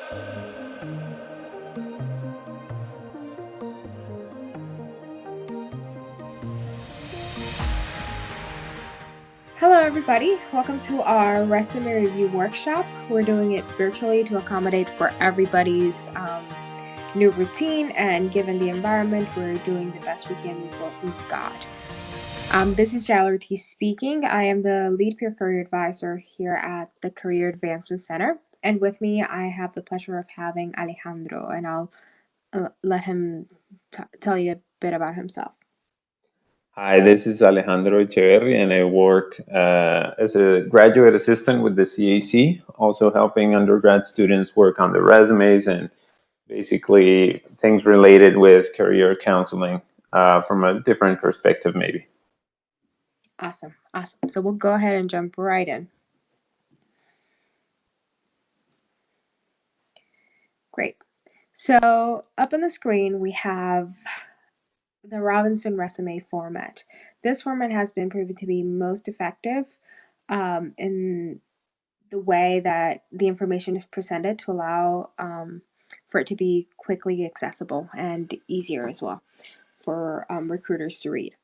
Hello, everybody. Welcome to our resume review workshop. We're doing it virtually to accommodate for everybody's new routine, and given the environment, we're doing the best we can with what we've got. This is Jalorty speaking. I am the lead peer career advisor here at the Career Advancement Center, and with me, I have the pleasure of having Alejandro, and I'll let him tell you a bit about himself. Hi, this is Alejandro Echeverri, and I work as a graduate assistant with the CAC, also helping undergrad students work on their resumes and basically things related with career counseling from a different perspective, maybe. Awesome. So we'll go ahead and jump right in. Great. So up on the screen, we have the Robinson resume format. This format has been proven to be most effective in the way that the information is presented to allow for it to be quickly accessible and easier as well for recruiters to read.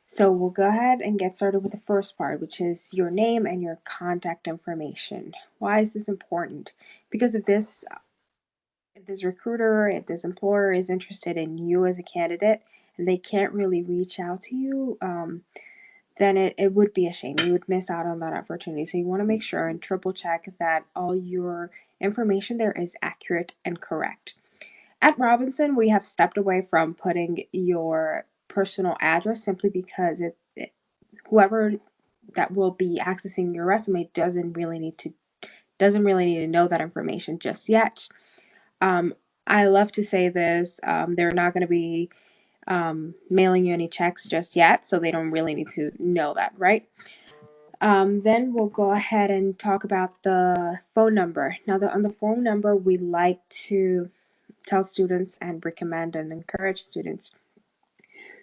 So we'll go ahead and get started with the first part, which is your name and your contact information. Why is this important? Because if this recruiter, if this employer is interested in you as a candidate and they can't really reach out to you, then it would be a shame. You would miss out on that opportunity. So you want to make sure and triple check that all your information there is accurate and correct. At Robinson, we have stepped away from putting your personal address simply because whoever that will be accessing your resume doesn't really need to know that information just yet. I love to say this. They're not going to be mailing you any checks just yet, so they don't really need to know that, right? Then we'll go ahead and talk about the phone number. Now, on the phone number, we like to tell students and recommend and encourage students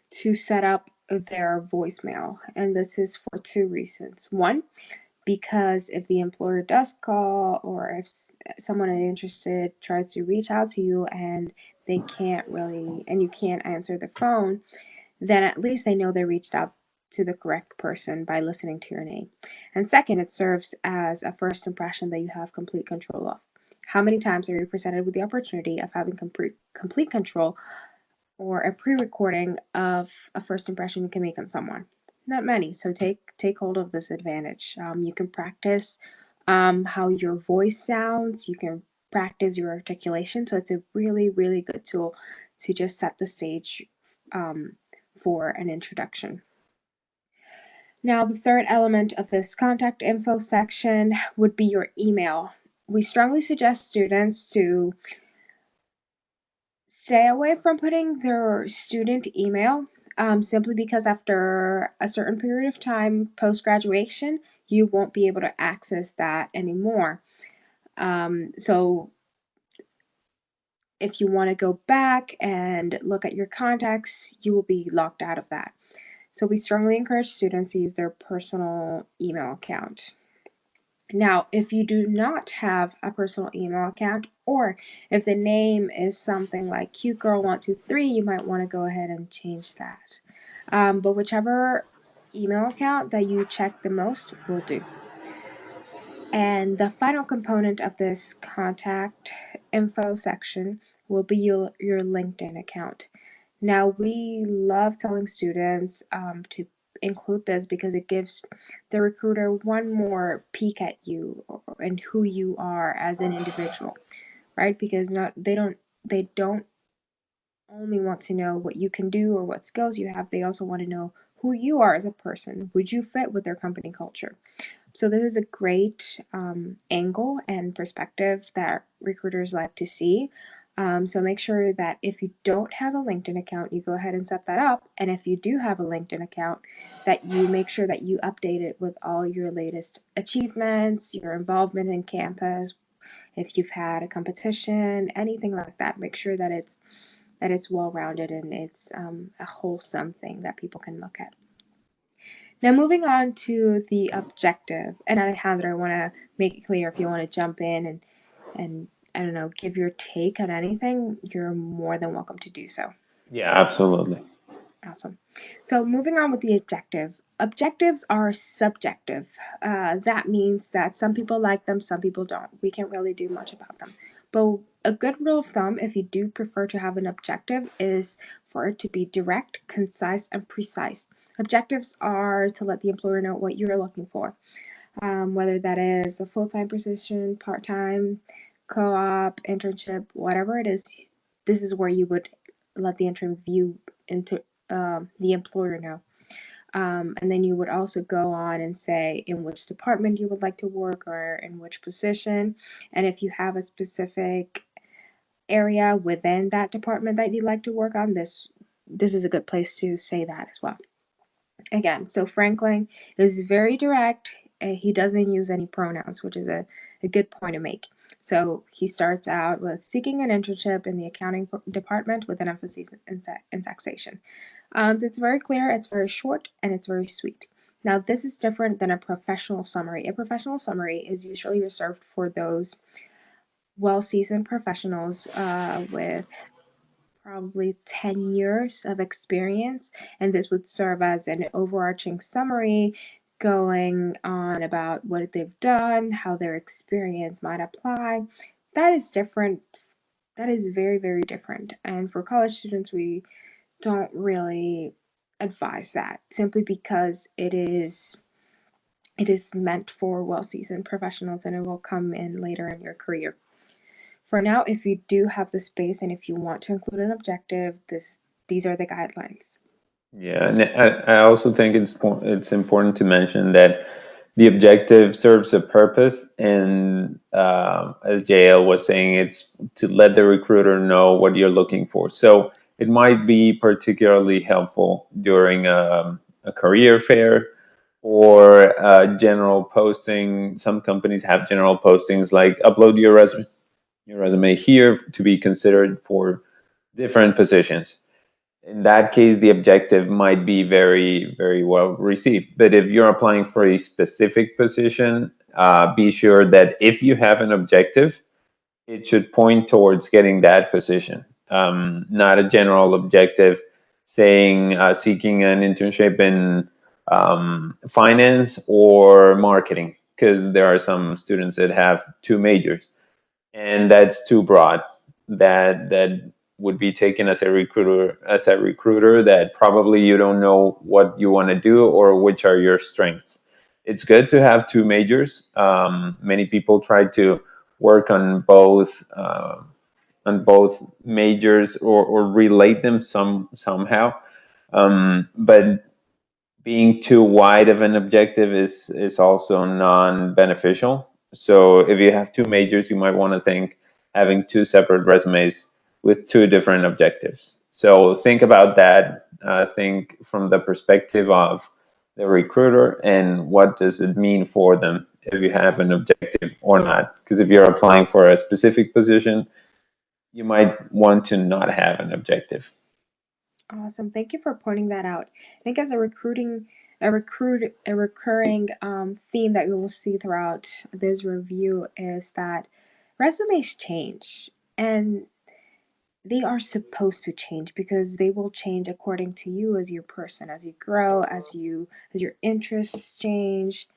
to set up their voicemail. And this is for two reasons. One, because if the employer does call or if someone interested tries to reach out to you and they can't really, and you can't answer the phone, then at least they know they reached out to the correct person by listening to your name. And second, it serves as a first impression that you have complete control of. How many times are you presented with the opportunity of having complete control or a pre-recording of a first impression you can make on someone? Not many. So take hold of this advantage. You can practice how your voice sounds. You can practice your articulation. So it's a really, really good tool to just set the stage for an introduction. Now, the third element of this contact info section would be your email. We strongly suggest students to stay away from putting their student email simply because after a certain period of time post graduation, you won't be able to access that anymore. So if you want to go back and look at your contacts, you will be locked out of that. So we strongly encourage students to use their personal email account. Now, if you do not have a personal email account, or if the name is something like Cute Girl 123, you might want to go ahead and change that. But whichever email account that you check the most will do. And the final component of this contact info section will be your LinkedIn account. Now, we love telling students to include this because it gives the recruiter one more peek at you and who you are as an individual, right? Because they don't only want to know what you can do or what skills you have. They also want to know who you are as a person. Would you fit with their company culture? So this is a great angle and perspective that recruiters like to see. So make sure that if you don't have a LinkedIn account, you go ahead and set that up. And if you do have a LinkedIn account, that you make sure that you update it with all your latest achievements, your involvement in campus, if you've had a competition, anything like that. Make sure that it's well-rounded and it's a wholesome thing that people can look at. Now, moving on to the objective, and Alejandro, I want to make it clear if you want to jump in and I don't know, give your take on anything, you're more than welcome to do so. Yeah, absolutely. Awesome. So moving on with the objective. Objectives are subjective. That means that some people like them, some people don't. We can't really do much about them. But a good rule of thumb, if you do prefer to have an objective, is for it to be direct, concise, and precise. Objectives are to let the employer know what you're looking for, whether that is a full time position, part time, co op, internship, whatever it is. This is where you would let the interview into the employer know. And then you would also go on and say in which department you would like to work or in which position. And if you have a specific area within that department that you'd like to work on, this is a good place to say that as well. Again, so Franklin is very direct. He doesn't use any pronouns, which is a good point to make. So he starts out with seeking an internship in the accounting department with an emphasis in taxation. So it's very clear, it's very short, and it's very sweet. Now, this is different than a professional summary. A professional summary is usually reserved for those well seasoned professionals with probably 10 years of experience, and this would serve as an overarching summary going on about what they've done, how their experience might apply. That is different. That is very, very different. And for college students, we don't really advise that simply because it is meant for well-seasoned professionals and it will come in later in your career. For now, if you do have the space and if you want to include an objective, these are the guidelines. Yeah, and I also think it's important to mention that the objective serves a purpose, and as JL was saying, it's to let the recruiter know what you're looking for. So it might be particularly helpful during a career fair or a general posting. Some companies have general postings like upload your resume here to be considered for different positions. In that case, the objective might be very, very well received. But if you're applying for a specific position, be sure that if you have an objective, it should point towards getting that position, not a general objective saying seeking an internship in finance or marketing, because there are some students that have two majors and that's too broad. That would be taken as a recruiter that probably you don't know what you want to do or which are your strengths. It's good to have two majors. Many people try to work on both majors or relate them somehow. But being too wide of an objective is also non-beneficial. So if you have two majors, you might want to think having two separate resumes with two different objectives. So think about that. Think from the perspective of the recruiter and what does it mean for them if you have an objective or not. Because if you're applying for a specific position, you might want to not have an objective. Awesome. Thank you for pointing that out. I think as a recurring theme that we will see throughout this review is that resumes change, and they are supposed to change because they will change according to you as your person, as you grow, as your interests change.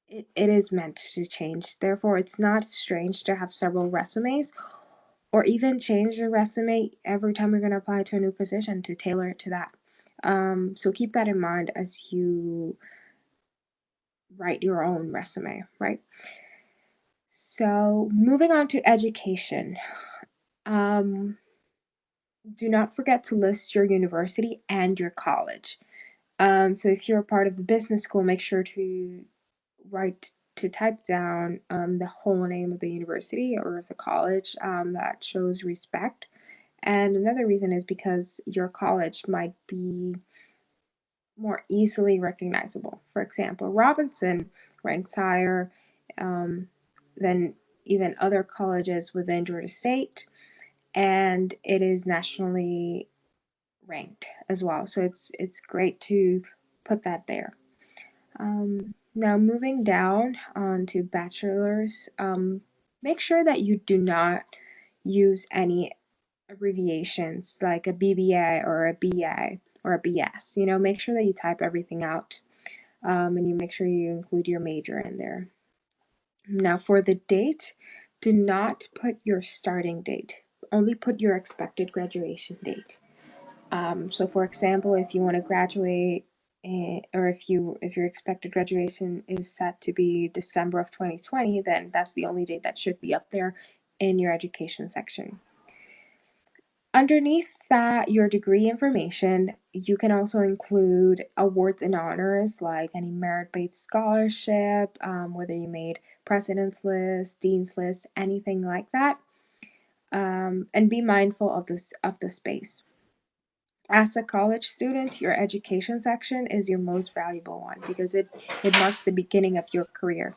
It is meant to change. Therefore, it's not strange to have several resumes or even change your resume every time you're going to apply to a new position to tailor it to that. So keep that in mind as you write your own resume, right? So moving on to education. Um, do not forget to list your university and your college. So if you're a part of the business school, make sure to write to type down the whole name of the university or of the college. That shows respect. And another reason is because your college might be more easily recognizable. For example, Robinson ranks higher um, than even other colleges within Georgia State, and it is nationally ranked as well. So it's great to put that there. Now moving down on to bachelor's. Make sure that you do not use any abbreviations like a BBA or a BA or a BS. Make sure that you type everything out, and you make sure you include your major in there. Now, for the date, do not put your starting date. Only put your expected graduation date. So, for example, if you want to graduate, or if your expected graduation is set to be December of 2020, then that's the only date that should be up there in your education section. Underneath that, your degree information, you can also include awards and honors like any merit-based scholarship, whether you made president's list, dean's list, anything like that. And be mindful of the space. As a college student, your education section is your most valuable one because it marks the beginning of your career.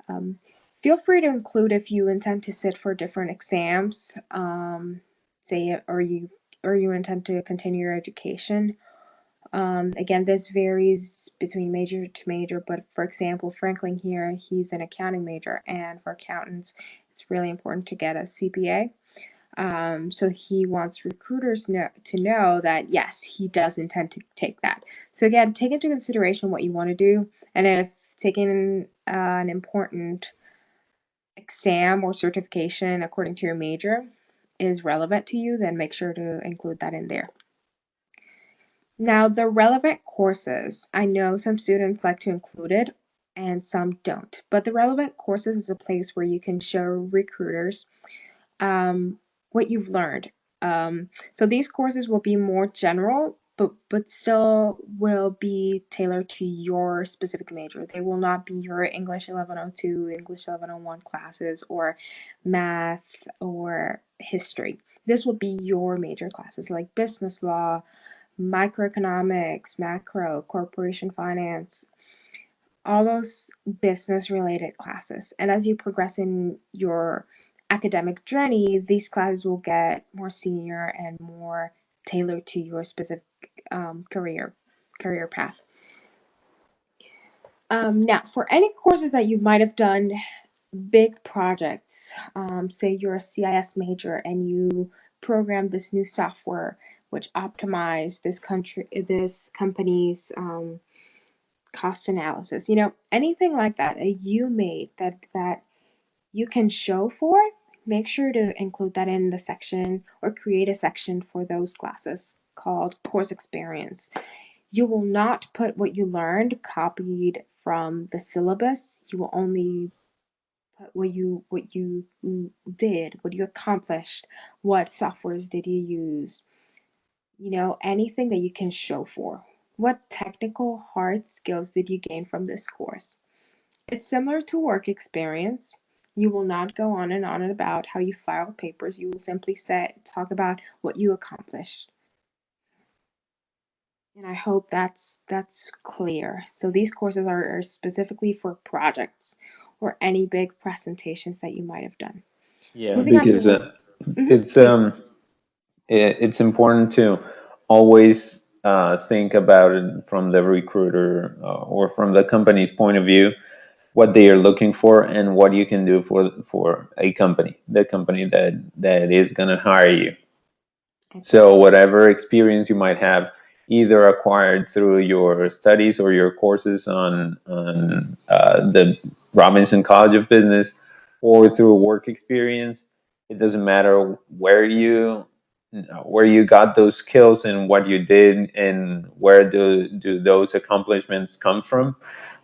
Um, Feel free to include if you intend to sit for different exams, say, or you intend to continue your education. Again, this varies between major to major, but for example, Franklin here, he's an accounting major, and for accountants, it's really important to get a CPA. So he wants recruiters to know that yes, he does intend to take that. So again, take into consideration what you want to do, and if taking an important exam or certification according to your major is relevant to you, then make sure to include that in there. Now, the relevant courses, I know some students like to include it and some don't, but the relevant courses is a place where you can show recruiters what you've learned. So these courses will be more general, but still will be tailored to your specific major. They will not be your English 1102, English 1101 classes, or math or history. This will be your major classes like business law, microeconomics, macro, corporation finance, all those business related classes. And as you progress in your academic journey, these classes will get more senior and more tailored to your specific career path. Now, for any courses that you might have done big projects, say you're a CIS major and you program this new software which optimize this company's cost analysis, anything like that that you made that you can show for, make sure to include that in the section or create a section for those classes called course experience. You will not put what you learned copied from the syllabus. You will only put what you did, what you accomplished, what softwares did you use, anything that you can show for. What technical hard skills did you gain from this course? It's similar to work experience. You will not go on and on about how you file papers. You will simply talk about what you accomplished. And I hope that's clear. So these courses are specifically for projects or any big presentations that you might have done. Yeah, Moving on to because work. it's Please. it's important to always think about it from the recruiter or from the company's point of view, what they are looking for and what you can do for a company, the company that is going to hire you. So Exactly. whatever experience you might have, either acquired through your studies or your courses on the Robinson College of Business, or through work experience, it doesn't matter where you got those skills and what you did and where do those accomplishments come from,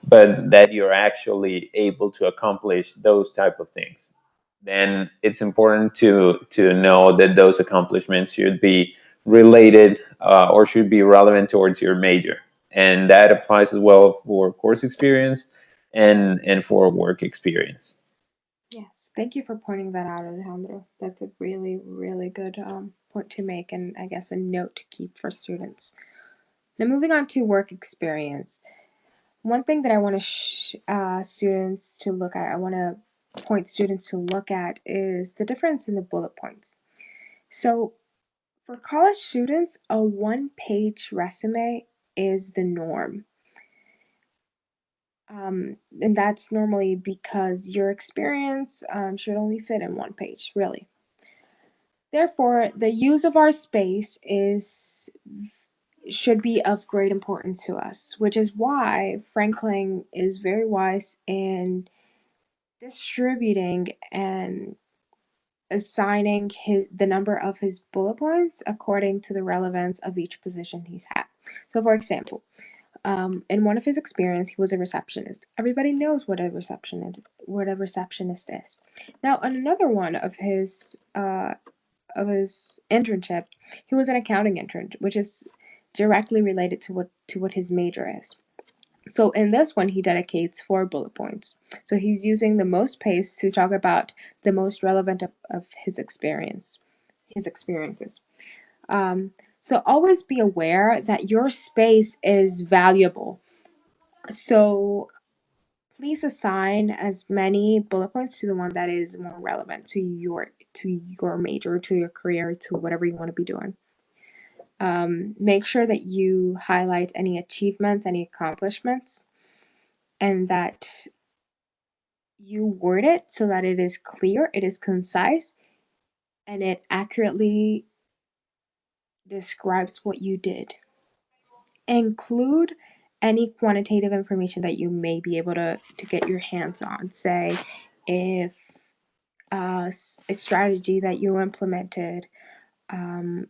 but that you're actually able to accomplish those type of things, then it's important to know that those accomplishments should be related or should be relevant towards your major, and that applies as well for course experience and for work experience. Yes. Thank you for pointing that out, Alejandro. That's a really, really good point to make, and I guess a note to keep for students. Now, moving on to work experience. One thing that I want to students to look at, I want to point students to look at is the difference in the bullet points. So, for college students, a one-page resume is the norm. And that's normally because your experience should only fit in one page, really. Therefore, the use of our space is should be of great importance to us, which is why Franklin is very wise in distributing and assigning the number of his bullet points according to the relevance of each position he's had. So, for example, in one of his experience, he was a receptionist. Everybody knows what a receptionist is. Now, on another one of his internship, he was an accounting intern, which is directly related to what his major is. So in this one, he dedicates 4 bullet points. So he's using the most pace to talk about the most relevant of his experiences. Um, so always be aware that your space is valuable. So please assign as many bullet points to the one that is more relevant to your major, to your career, to whatever you want to be doing. Make sure that you highlight any achievements, any accomplishments, and that you word it so that it is clear, it is concise, and it accurately describes what you did. Include any quantitative information that you may be able to get your hands on. Say, if a strategy that you implemented um,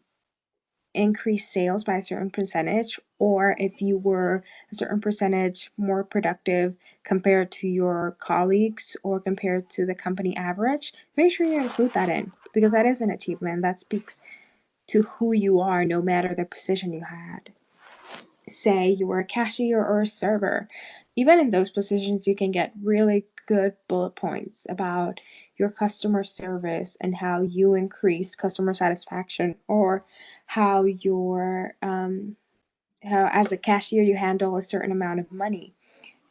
increased sales by a certain percentage, or if you were a certain percentage more productive compared to your colleagues or compared to the company average, make sure you include that in because that is an achievement that speaks to who you are no matter the position you had. Say you were a cashier or a server. Even in those positions, you can get really good bullet points about your customer service and how you increase customer satisfaction, or how how as a cashier you handle a certain amount of money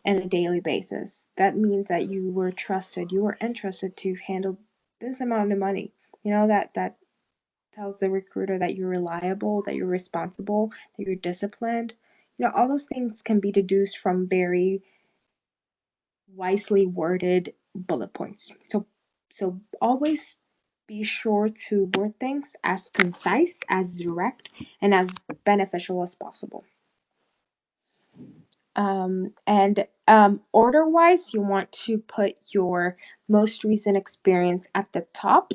on a daily basis. That means that you were trusted, you were entrusted to handle this amount of money. That tells the recruiter that you're reliable, that you're responsible, that you're disciplined. All those things can be deduced from very wisely worded bullet points. So always be sure to word things as concise, as direct, and as beneficial as possible. And order wise, you want to put your most recent experience at the top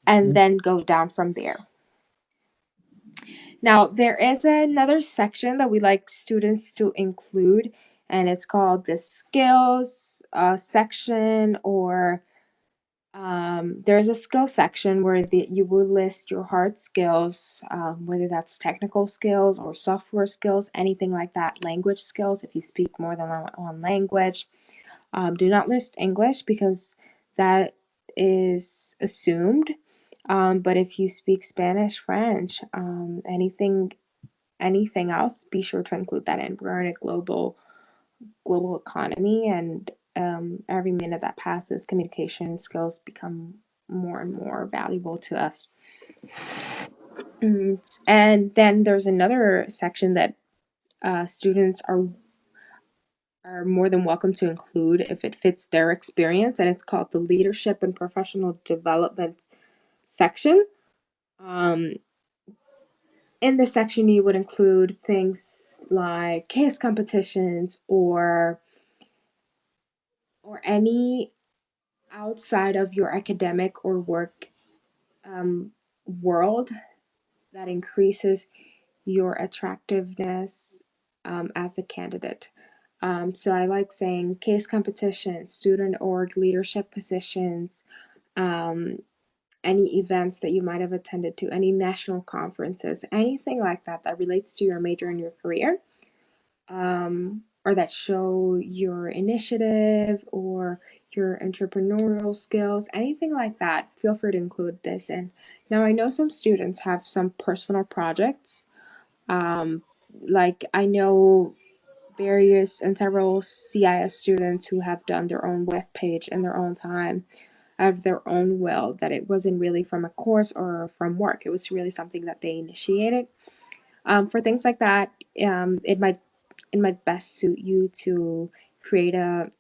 and Mhm. then go down from there. Now, there is another section that we like students to include, and it's called the skills section, or there's a skill section where you will list your hard skills, whether that's technical skills or software skills, anything like that, language skills, if you speak more than one language. Do not list English because that is assumed. But if you speak Spanish, French, anything else, be sure to include that in. We're in a global economy, and every minute that passes, communication skills become more and more valuable to us. And then there's another section that students are more than welcome to include if it fits their experience, and it's called the leadership and professional development section. Um, in this section, you would include things like case competitions or any outside of your academic or work world that increases your attractiveness as a candidate. So I like saying case competitions, student org leadership positions, um, any events that you might have attended to, any national conferences, anything like that that relates to your major and your career, or that show your initiative or your entrepreneurial skills, anything like that. Feel free to include this in. Now, I know some students have some personal projects. Um, like I know various and several CIS students who have done their own web page in their own time, of their own will, that it wasn't really from a course or from work. It was really something that they initiated. For things like that, it might best suit you to create a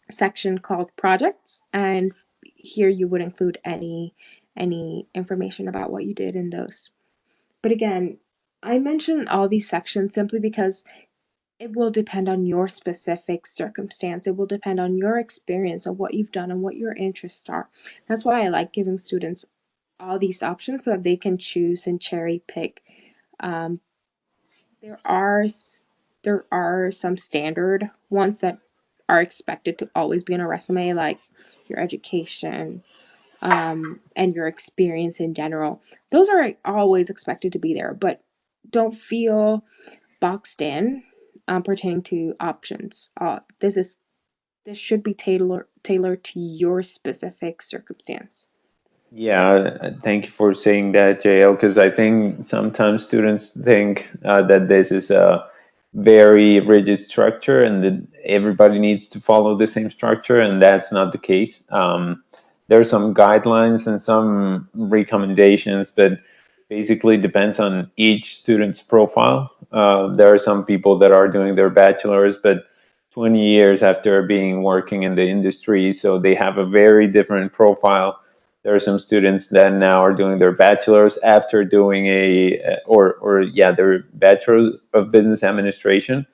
section called projects, and here you would include any information about what you did in those. But again, I mention all these sections simply because it will depend on your specific circumstance. It will depend on your experience of what you've done and what your interests are. That's why I like giving students all these options so that they can choose and cherry pick. Um, there are there are some standard ones that are expected to always be on a resume, like your education, and your experience in general. Those are always expected to be there, but don't feel boxed in pertaining to options. This should be tailored to your specific circumstance. Yeah, thank you for saying that, JL, because I think sometimes students think that this is a very rigid structure and that everybody needs to follow the same structure, and that's not the case. There are some guidelines and some recommendations, but basically depends on each student's profile. There are some people that are doing their bachelor's, but 20 years after being working in the industry, so they have a very different profile. There are some students that now are doing their bachelor's after doing or yeah, their bachelor of business administration,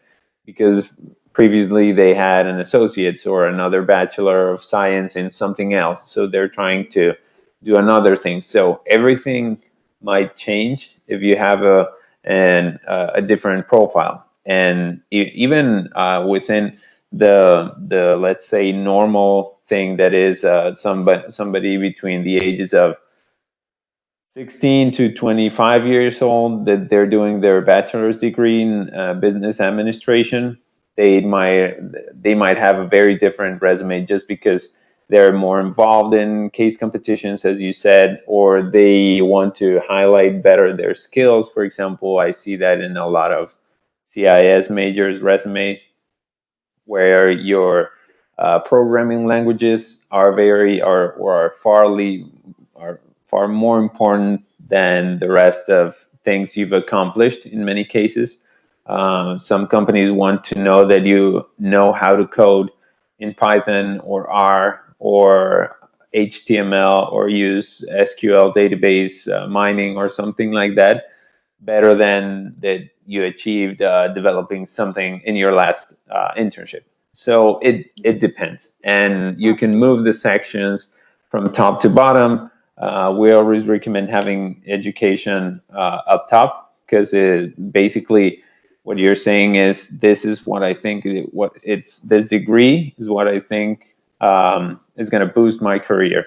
because previously they had an associate's or another bachelor of science in something else, so they're trying to do another thing. So everything might change if you have a different profile, and even within the let's say normal thing that is somebody between the ages of 16 to 25 years old that they're doing their bachelor's degree in business administration. They might have a very different resume just because they're more involved in case competitions, as you said, or they want to highlight better their skills. For example, I see that in a lot of CIS majors resumes, where your programming languages are very or are far more important than the rest of things you've accomplished in many cases. Some companies want to know that you know how to code in Python or R or HTML or use SQL database mining or something like that better than that you achieved developing something in your last internship. So it Yes, depends, and you can move absolutely. the sections from top to bottom. We always recommend having education up top because it basically what you're saying is this is what I think what it's this degree is what I think is going to boost my career,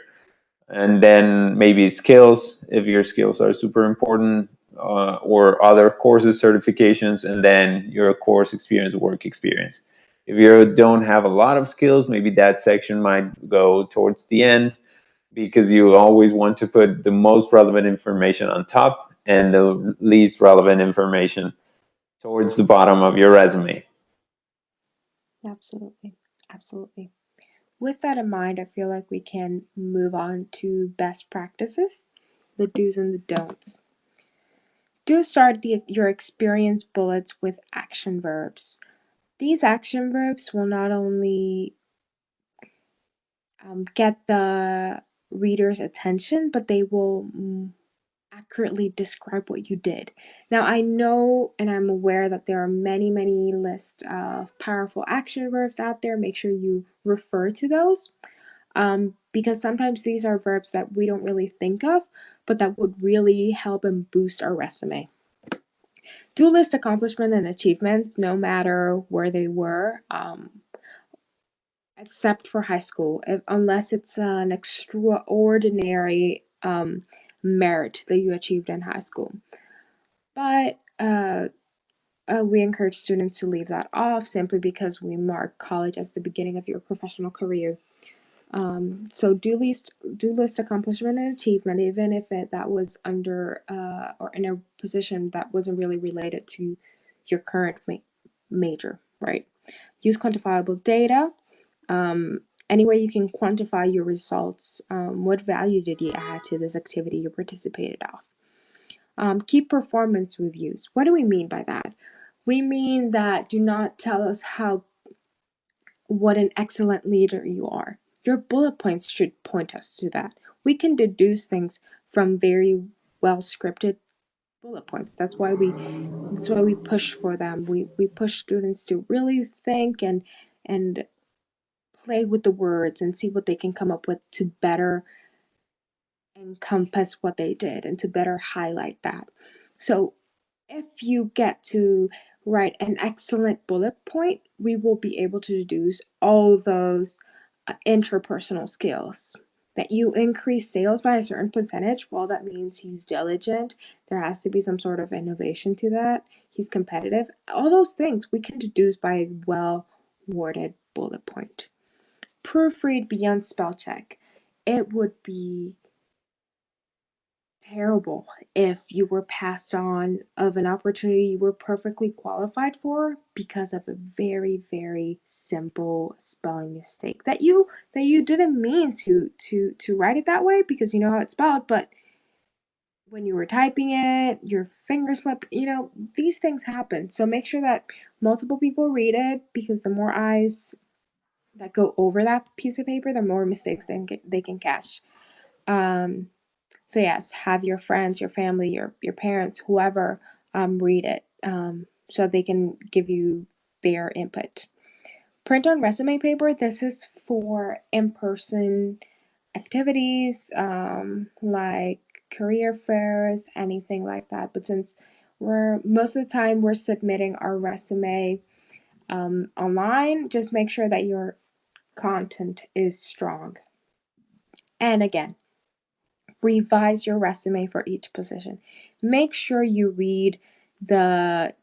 and then maybe skills if your skills are super important, or other courses certifications, and then your course experience, work experience. If you don't have a lot of skills, maybe that section might go towards the end, because you always want to put the most relevant information on top and the least relevant information towards the bottom of your resume. Absolutely. Absolutely. With that in mind, I feel like we can move on to best practices, the do's and the don'ts. Do start your experience bullets with action verbs. These action verbs will not only get the reader's attention, but they will accurately describe what you did. Now, I know and I'm aware that there are many, many lists of powerful action verbs out there. Make sure you refer to those, because sometimes these are verbs that we don't really think of, but that would really help and boost our resume. Do list accomplishment and achievements, no matter where they were, except for high school, unless it's an extraordinary merit that you achieved in high school. But we encourage students to leave that off simply because we mark college as the beginning of your professional career. So do list accomplishment and achievement, even if that was under or in a position that wasn't really related to your current major, right? Use quantifiable data. Any way you can quantify your results. What value did you add to this activity you participated of? Keep performance reviews. What do we mean by that? We mean that do not tell us how what an excellent leader you are. Your bullet points should point us to that. We can deduce things from very well scripted bullet points. That's why we push for them. We push students to really think and play with the words and see what they can come up with to better encompass what they did and to better highlight that. So if you get to write an excellent bullet point, we will be able to deduce all those interpersonal skills. That you increase sales by a certain percentage, well, that means he's diligent. There has to be some sort of innovation to that. He's competitive. All those things we can deduce by a well worded bullet point. Proofread beyond spell check. It would be terrible if you were passed on of an opportunity you were perfectly qualified for because of a very very simple spelling mistake that you didn't mean to write it that way because you know how it's spelled, but when you were typing it your finger slipped. These things happen, so make sure that multiple people read it because the more eyes that go over that piece of paper the more mistakes they can catch. um so yes, have your friends, your family, your parents, whoever, read it, so they can give you their input. Print on resume paper. This is for in-person activities, like career fairs, anything like that. But since we're most of the time we're submitting our resume online, just make sure that your content is strong. And again, revise your resume for each position. Make sure you read the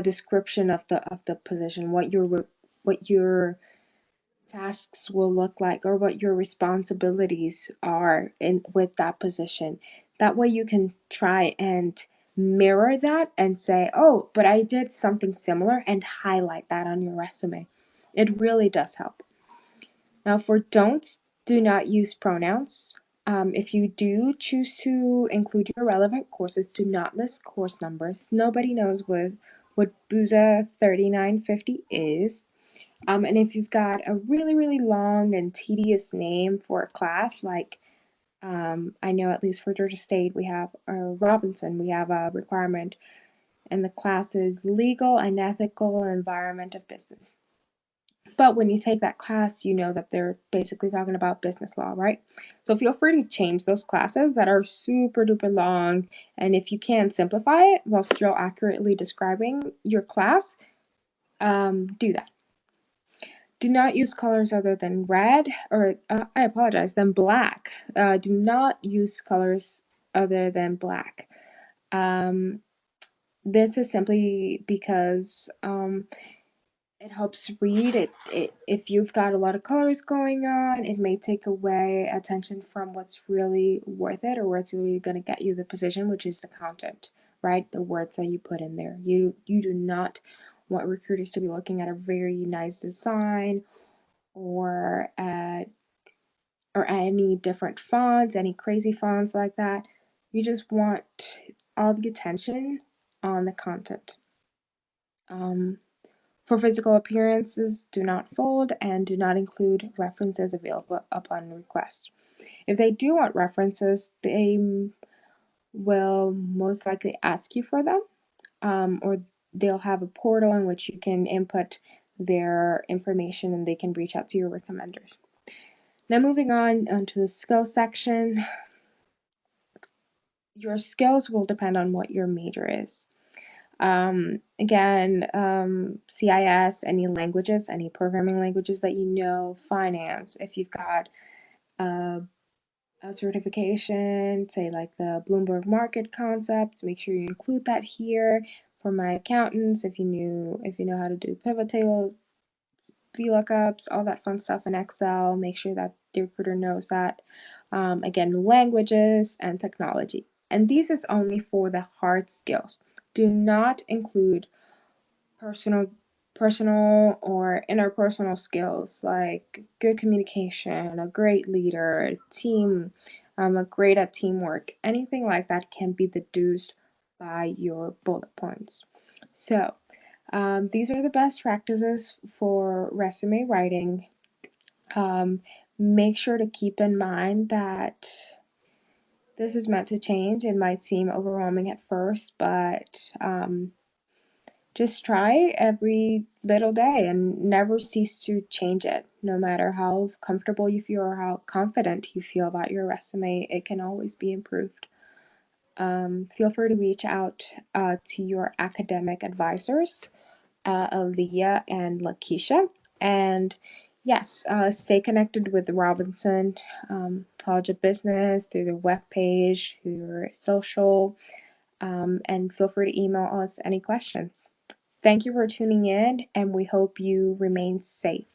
description of the position, what your tasks will look like or what your responsibilities are in with that position. That way you can try and mirror that and say, "Oh, but I did something similar," and highlight that on your resume. It really does help. Now, for don'ts, do not use pronouns. If you do choose to include your relevant courses, do not list course numbers. Nobody knows what BUSA 3950 is. And if you've got a really, really long and tedious name for a class, like I know at least for Georgia State, we have Robinson, we have a requirement, and the class is Legal and Ethical Environment of Business. But when you take that class, you know that they're basically talking about business law, right? So feel free to change those classes that are super duper long. And if you can simplify it while still accurately describing your class, do that. Do not use colors other than red, or I apologize, than black. Do not use colors other than black. Um, this is simply because it helps read it. If you've got a lot of colors going on, it may take away attention from what's really worth it or what's really going to get you the position, which is the content, right? The words that you put in there. You do not want recruiters to be looking at a very nice design or at or any different fonts, any crazy fonts like that. You just want all the attention on the content. um, for physical appearances, do not fold and do not include references available upon request. If they do want references, they will most likely ask you for them, or they'll have a portal in which you can input their information and they can reach out to your recommenders. Now, moving on onto the skills section. Your skills will depend on what your major is. Again, CIS, any languages, any programming languages that you know, finance, if you've got a, a certification, say like the Bloomberg market concepts, make sure you include that here. For my accountants, if you know how to do pivot table, VLOOKUPs, all that fun stuff in Excel, make sure that the recruiter knows that. Again, languages and technology. And this is only for the hard skills. Do not include personal personal or interpersonal skills like good communication, a great leader, a team, a great at teamwork. Anything like that can be deduced by your bullet points. So These are the best practices for resume writing. Um, Make sure to keep in mind that this is meant to change. It might seem overwhelming at first, but just try every little day and never cease to change it. No matter how comfortable you feel or how confident you feel about your resume, it can always be improved. Feel free to reach out to your academic advisors, Aaliyah and Lakeisha. And yes, stay connected with Robinson College of Business through their webpage, through their social, and feel free to email us any questions. Thank you for tuning in, and we hope you remain safe.